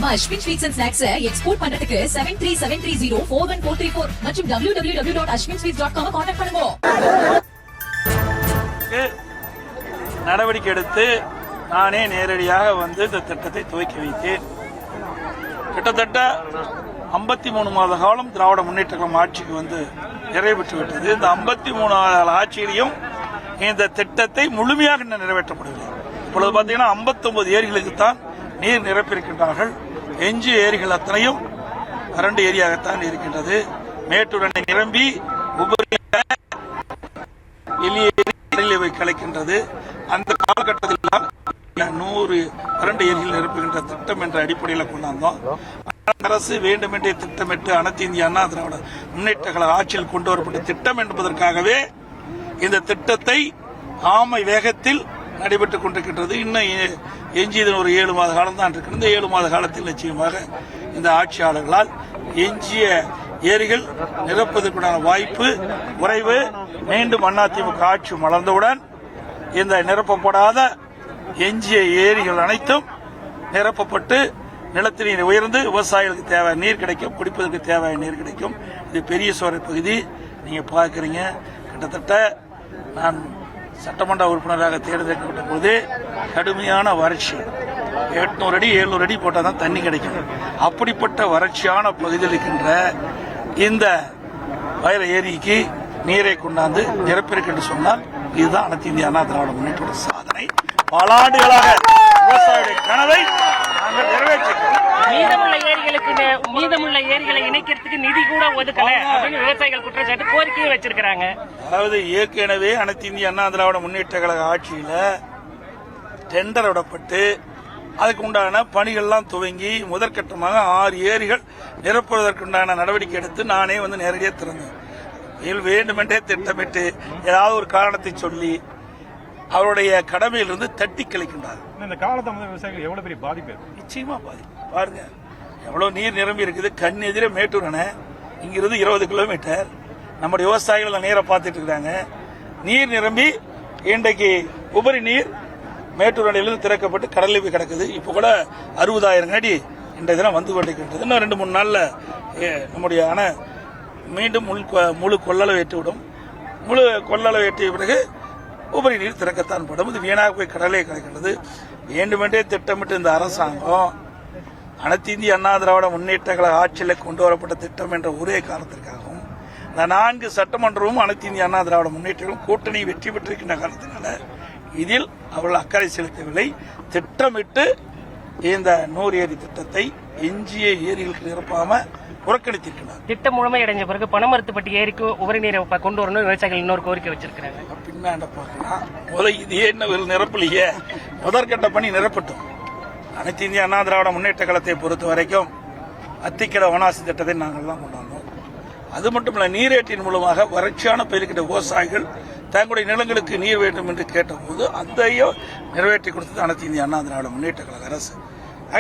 நம்ம Ashwin sweets and snacks export பண்றதுக்கு 7373041434 மற்றும் www.ashwinsweets.com கான்டாக்ட் பண்ணுங்க. நடவடிக்கை எடுத்து நானே நேரடியாக வந்து இந்த திட்டத்தை துவக்கி வைத்தேன். கிட்டத்தட்ட 53 மாத காலம் திராவிட முன்னேற்ற கழகம் ஆட்சிக்கு வந்து நிறைவேற்றி விட்டது. இந்த 53 ஆட்சியிலையும் இந்த திட்டத்தை முழுமையாக நிறைவேற்றப்படவில்லை. இப்பொழுது பார்த்தீங்கன்னா 59 ஏரிகளுக்கு தான் நீர் நிரப்பியிருக்கின்றார்கள். எஞ்சிய ஏரிகள் அத்தனையும் வறண்ட ஏரியாகத்தான் இருக்கின்றது. மேட்டூர் அணை நிரம்பி உபரி கலைக்கின்றது. அந்த காலகட்டத்தில் 100 வறண்ட ஏரிகள் நிரப்புகின்ற திட்டம் என்ற அடிப்படையில் கொண்டாந்தோம். அரசு வேண்டுமென்றே திட்டமிட்டு அனைத்து இந்திய அண்ணா திராவிட முன்னேற்ற கழக ஆட்சியில் கொண்டு வரப்பட்ட திட்டம் என்பதற்காகவே இந்த திட்டத்தை ஆமை வேகத்தில் நடைபெற்றுக் கொண்டிருக்கின்றது. இன்னும் எஞ்சியது ஒரு 7 மாத காலம் தான் இருக்கிறது. இந்த 7 மாத காலத்தில் நிச்சயமாக இந்த ஆட்சியாளர்களால் எஞ்சிய ஏரிகள் நிரப்புவதற்கான வாய்ப்பு குறைவு. மீண்டும் அதிமுக ஆட்சி மலர்ந்தவுடன் இந்த நிரப்பப்படாத எஞ்சிய ஏரிகள் அனைத்தும் நிரப்பப்பட்டு நிலத்தடி நீர் உயர்ந்து விவசாயிகளுக்கு தேவையான நீர் கிடைக்கும், குடிப்பதற்கு தேவையான நீர் கிடைக்கும். இது பெரிய சோலை பகுதி நீங்க பார்க்கிறீங்க. கிட்டத்தட்ட நான் சட்டமன்ற உறுப்பினராக தேர்ந்தெடுக்கப்பட்ட போது கடுமையான வறட்சி, 800 அடி 700 அடி போட்டால் தான் தண்ணி கிடைக்கும். அப்படிப்பட்ட வறட்சியான பகுதியில் இருக்கின்ற இந்த வயல ஏரிக்கு நீரை கொண்டாந்து நிரப்பிருக்கு சொன்னால் இதுதான் அனைத்து இந்திய அண்ணா திராவிட முன்னேற்ற சாதனை. பல ஆண்டுகளாக விவசாயிகளுடைய கனவை நாங்கள் நிறைவேற்றிருக்கிறோம். மீதமுள்ள ஏரிகளை இணைக்கிறதுக்கு நிதி கூட ஒதுக்கல அப்படின்னு விவசாயிகள் குற்றச்சாட்டு கோரிக்கையை வச்சிருக்காங்க. அதாவது ஏற்கனவே அனைத்து இந்திய அண்ணா திராவிட முன்னேற்ற கழக ஆட்சியில டெண்டர் விடப்பட்டு அதுக்கு உண்டான பணிகள்லாம் துவங்கி முதற்கட்டமாக 6 ஏரிகள் நிரப்புவதற்குண்டான நடவடிக்கை எடுத்து நானே வந்து நேரடியாக திறந்தேன். வேண்டுமென்றே திட்டமிட்டு ஏதாவது ஒரு காரணத்தை சொல்லி அவருடைய கடமையிலிருந்து தட்டி கழிக்கின்றார். இந்த காலத்தை விவசாயிகள் எவ்வளவு பெரிய பாதிப்பு? நிச்சயமா பாதிப்பு. பாருங்க எவ்வளவு நீர் நிரம்பி இருக்குது. கண் எதிரே மேட்டூர் அணை, இங்கிருந்து 20 கிலோமீட்டர். நம்முடைய விவசாயிகள் நீரை பார்த்துட்டு இருக்காங்க. நீர் நிரம்பி இன்றைக்கு உபரி நீர் மேட்டூர் அணையிலிருந்து திறக்கப்பட்டு கடலில் போய் கிடக்குது. இப்போ கூட 60,000 அடி இன்றைய தினம் வந்து கொண்டிருக்கின்றது. இன்னும் 2-3 நாள்ல நம்முடைய அணை மீண்டும் முழு கொள்ளளவு ஏற்றிவிடும். முழு கொள்ளளவு ஏற்றிய பிறகு உபரி நீர் திறக்கத்தான் படும். இது வீணாக போய் கடலே கிடைக்கின்றது. வேண்டுமென்றே திட்டமிட்டு இந்த அரசாங்கம் அனைத்து இந்திய அண்ணா திராவிட முன்னேற்ற கழக ஆட்சியில் கொண்டு வரப்பட்ட திட்டம் என்ற ஒரே காரணத்திற்காகவும் இந்த 4 சட்டமன்றமும் அனைத்து இந்திய அண்ணா திராவிட முன்னேற்ற கூட்டணி வெற்றி பெற்றிருக்கின்ற காரணத்தினால இதில் அவர்கள் அக்கறை செலுத்தவில்லை. திட்டமிட்டு இந்த 100 ஏரி திட்டத்தை எஞ்சிய ஏரிகளுக்கு நிரப்பாம புறக்கணித்திருக்கிறார். திட்டம் முழுமையடைஞ்ச பிறகு பணமரத்துப்பட்டி ஏரிக்கு உபரி நீரை கொண்டு வரணும் விவசாயிகள் இன்னொரு கோரிக்கை வச்சிருக்காங்க. பின்னாண்ட பார்க்கலாம். முதல்ல இது என்ன நிரப்பலையே, முதற்கட்ட பணி நிரப்பட்டும். அனைத்து இந்திய அண்ணா திராவிட முன்னேற்ற கழகத்தை பொறுத்த வரைக்கும் அத்திக்கட வனாசி திட்டத்தை நாங்கள் தான் கொண்டாந்தோம். அது மட்டுமல்ல, நீரேற்றின் மூலமாக வறட்சியான பயிர்கிட்ட விவசாயிகள் தங்களுடைய நிலங்களுக்கு நீர் வேண்டும் என்று கேட்டபோது அதையும் நிறைவேற்றி கொடுத்தது அனைத்து இந்திய அண்ணா திராவிட முன்னேற்ற கழக அரசு.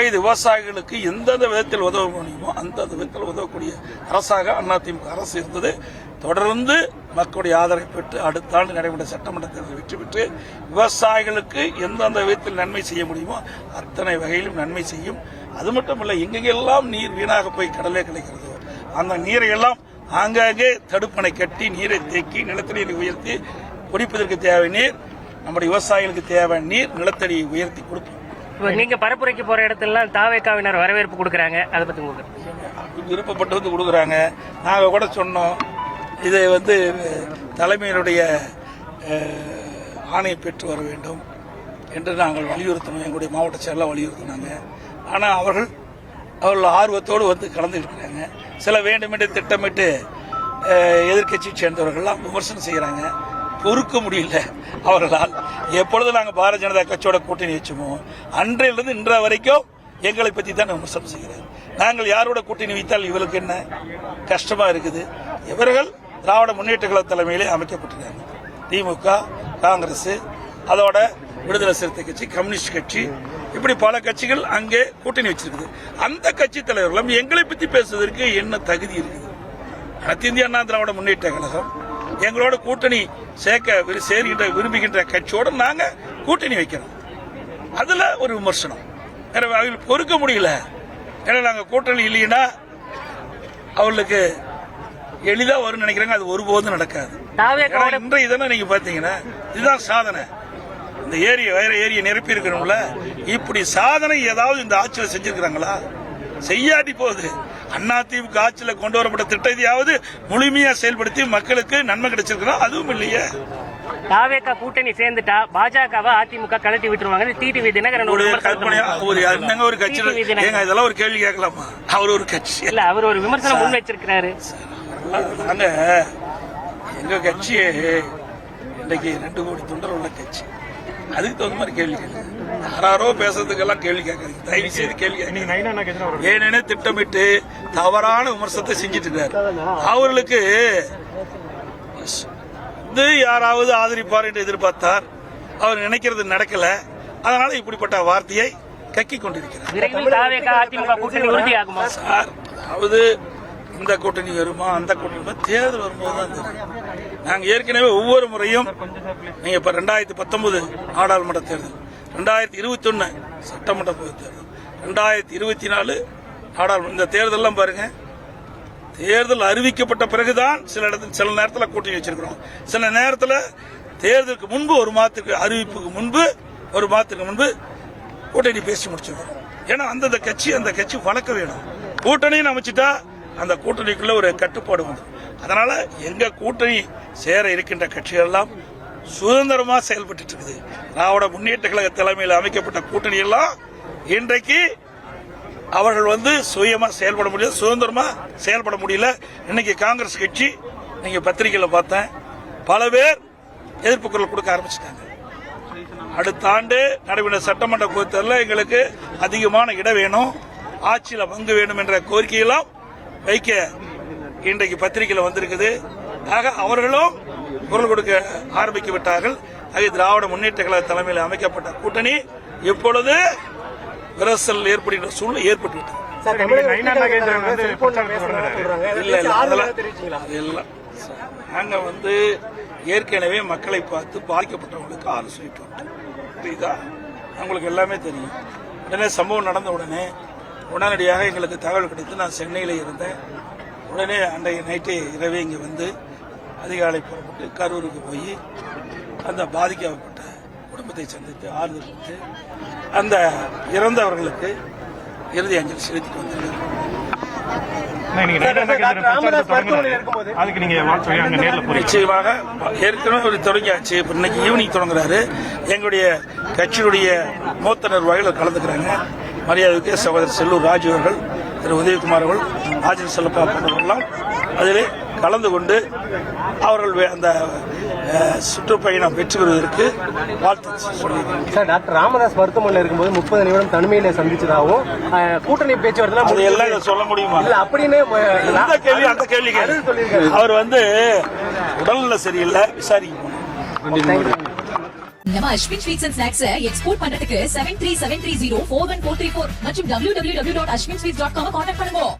இது விவசாயிகளுக்கு எந்தெந்த விதத்தில் உதவ முடியுமோ அந்த விதத்தில் உதவக்கூடிய அரசாக அதிமுக அரசு இருந்தது. தொடர்ந்து மக்களுடைய ஆதரவை பெற்று அடுத்த ஆண்டு நடைபெற்ற சட்டமன்ற தேர்தலில் வெற்றி பெற்று விவசாயிகளுக்கு எந்தெந்த விதத்தில் நன்மை செய்ய முடியுமோ அத்தனை வகையிலும் நன்மை செய்யும். அது மட்டுமல்ல, எங்கெங்கெல்லாம் நீர் வீணாக போய் கடலே கிடைக்கிறதோ அந்த நீரை எல்லாம் ஆங்காங்கே தடுப்பணை கட்டி நீரை தேக்கி நிலத்தடி நீரை உயர்த்தி குடிப்பதற்கு தேவை நீர், நம்முடைய விவசாயிகளுக்கு தேவை நீர் நிலத்தடியை உயர்த்தி கொடுப்போம். நீங்க பரப்புரைக்கு போற இடத்துல தாவேக்காவினர் வரவேற்பு கொடுக்கறாங்க, அதை பத்தி விருப்பப்பட்டு வந்து கொடுக்கறாங்க. நாங்க கூட சொன்னோம், இதை வந்து தலைமையினுடைய ஆணையை பெற்று வர வேண்டும் என்று நாங்கள் வலியுறுத்தணும். எங்களுடைய மாவட்ட செயலாளர் வலியுறுத்தினாங்க. ஆனால் அவர்கள் ஆர்வத்தோடு வந்து கலந்துருக்கிறாங்க. சில வேண்டுமென்றே திட்டமிட்டு எதிர்கட்சி சேர்ந்தவர்கள்லாம் விமர்சனம் செய்கிறாங்க. பொறுக்க முடியல அவர்களால். எப்பொழுது நாங்கள் பாரதிய ஜனதா கட்சியோட கூட்டணி வச்சோமோ அன்றையிலிருந்து இன்ற வரைக்கும் எங்களை பற்றி தான் விமர்சனம் செய்கிறார். நாங்கள் யாரோட கூட்டணி வைத்தால் இவர்களுக்கு என்ன கஷ்டமா இருக்குது. இவர்கள் திராவிட முன்னேற்ற கழக தலைமையிலே அமைக்கப்பட்டிருக்காங்க. திமுக, காங்கிரஸ், அதோட விடுதலை சிறுத்தை கட்சி, கம்யூனிஸ்ட் கட்சி, இப்படி பல கட்சிகள் அங்கே கூட்டணி வச்சிருக்குது. அந்த கட்சி தலைவர்களும் எங்களை பற்றி பேசுவதற்கு என்ன தகுதி இருக்குது? அனைத்து இந்திய அண்ணா திராவிட முன்னேற்ற கழகம் எங்களோட கூட்டணி சேர்க்கின்ற விரும்புகின்ற கட்சியோட நாங்க கூட்டணி வைக்கிறோம். அதுல ஒரு விமர்சனம் அவர்கள் பொறுக்க முடியல. ஏன்னா நாங்கள் கூட்டணி இல்லைன்னா அவர்களுக்கு எளிதா வரும்னு நினைக்கிறாங்க. அது ஒருபோதும் நடக்காது. இன்றைய தினம் நீங்க பாத்தீங்கன்னா இதுதான் சாதனை. இந்த வேற ஏரியை நிரப்பி இருக்கணும்ல. இப்படி சாதனை ஏதாவது இந்த ஆட்சியில் செஞ்சிருக்கிறாங்களா? செய்யாட்டி போகுது. அதிமுக ஆட்சியில் கொண்டு வரப்பட்ட திட்டத்தையாவது முழுமையா செயல்படுத்தி மக்களுக்கு நன்மை கிடைச்சிருக்கிறோம். அதுவும் இல்லையே. தாவேகா கூட்டணி சேர்ந்துட்டா பாஜகவை அதிமுக கழட்டி விட்டுருவாங்க. டிடிவி தினகரன் ஒரு கட்சி இதெல்லாம் ஒரு கேள்வி கேட்கலாமா? அவர் ஒரு கட்சி இல்ல, அவர் ஒரு விமர்சனம் முன் வச்சிருக்கிறாரு. நாங்க எங்க கட்சியே இன்னைக்கு 2 கோடி தொண்டர் உள்ள கட்சி. அதுக்கு தகுந்த மாதிரி கேள்வி கேட்க யாரோ பேசுறதுக்கெல்லாம் கேள்வி கேட்கறீங்க. தயவு செய்து கேள்வி ஏனென திட்டமிட்டு தவறான விமர்சனத்தை செஞ்சிட்டு இருக்காரு. அவர்களுக்கு யாராவது ஆதரிப்பார் என்று எதிர்பார்த்தார். அவர் நினைக்கிறது நடக்கல. அதனால இப்படிப்பட்ட வார்த்தையை கக்கி கொண்டிருக்கிறார். சார், அதாவது இந்த கூட்டணி வருமா அந்த கூட்டணி தேர்தல் வரும்போது தான் நாங்க ஏற்கனவே ஒவ்வொரு முறையும் நீங்க இப்ப 2019 நாடாளுமன்ற தேர்தல், 2021 சட்டமன்ற பொதுத் தேர்தல், 2024 நாடாளுமன்ற இந்த தேர்தல்லாம் பாருங்க. தேர்தல் அறிவிக்கப்பட்ட பிறகுதான் சில நேரத்தில் கூட்டணி வச்சிருக்கிறோம். சில நேரத்தில் தேர்தலுக்கு முன்பு ஒரு அறிவிப்புக்கு முன்பு கூட்டணி பேசி முடிச்சிருக்கிறோம். ஏன்னா அந்த கட்சி வளர்க்க வேணும். கூட்டணின்னு அமைச்சிட்டா அந்த கூட்டணிக்குள்ள ஒரு கட்டுப்பாடு வந்து, அதனால எங்க கூட்டணி சேர இருக்கின்ற கட்சிகள் எல்லாம் சுதந்திரமா செயல்பட்டு இருக்குது. திராவிட முன்னேற்ற கழக தலைமையில் அமைக்கப்பட்ட கூட்டணி எல்லாம் இன்றைக்கு அவர்கள் சுயமா செயல்பட முடியல, சுதந்திரமா செயல்பட முடியல. இன்னைக்கு காங்கிரஸ் கட்சி நீங்க பத்திரிகையில பார்த்தேன், பல பேர் எதிர்ப்பு குரல் கொடுக்க ஆரம்பிச்சிட்டாங்க. அடுத்த ஆண்டு நடைபெற்ற சட்டமன்ற கூட்டத்தில் எங்களுக்கு அதிகமான இடம் வேணும், ஆட்சியில் பங்கு வேணும் என்ற கோரிக்கையெல்லாம் வைக்க இன்றைக்கு பத்திரிகையில் வந்திருக்குது. ஆக அவர்களும் குரல் கொடுக்க ஆரம்பித்து விட்டார்கள். ஆக திராவிட முன்னேற்ற கழக தலைமையில் அமைக்கப்பட்ட கூட்டணி இப்பொழுது விரசல் ஏற்படுகின்ற சூழ்நிலை ஏற்பட்டுவிட்டது. நாங்க ஏற்கனவே மக்களை பார்த்து பாதிக்கப்பட்டவங்களுக்கு ஆலோசனை அவங்களுக்கு எல்லாமே தெரியும். உடனே சம்பவம் நடந்த உடனடியாக எங்களுக்கு தகவல் கிடைத்து நான் சென்னையில் இருந்தேன். உடனே அன்றைய நைட்டே இரவே இங்கே அதிகாலை புறப்பட்டு கரூருக்கு போய் அந்த பாதிக்கப்பட்ட குடும்பத்தை சந்தித்து ஆறுதல் கொடுத்து அந்த இறந்தவர்களுக்கு இறுதி அஞ்சலி செலுத்திட்டு வந்திருக்கிறேன். நிச்சயமாக ஏற்கனவே ஒரு தொடங்கியாச்சு. இன்னைக்கு ஈவினிங் தொடங்குறாரு. எங்களுடைய கட்சியுடைய மூத்த நிர்வாகிகள் கலந்துக்கிறாங்க. மரியாதைக்கு சகோதரர் செல்லூர் ராஜு அவர்கள், திரு உதயகுமார் அவர்கள், ராஜன் செல்லப்பா போன்றவர்களெல்லாம் அதிலே கலந்து கொண்டு அவர்கள் அந்த சுற்றுப்பயணம் வெற்றி பெறுவதற்கு வாழ்த்து சொல்லியிருக்காங்க. டாக்டர் ராமதாஸ் மருத்துவமனையில் இருக்கும்போது 30 நிமிடம் தனிமையில சந்திச்சதாகவும் கூட்டணி பேச்சுவார்த்தை எல்லாம் சொல்ல முடியுமா? அப்படின்னு அந்த கேள்வி அவர் உடல்நல சரியில்லை, விசாரிக்க நம்ம Ashwin sweets and snacks export பண்றதுக்கு 7373041434 மற்றும் www.ashwinsweets.com கான்டாக்ட் பண்ணுங்க.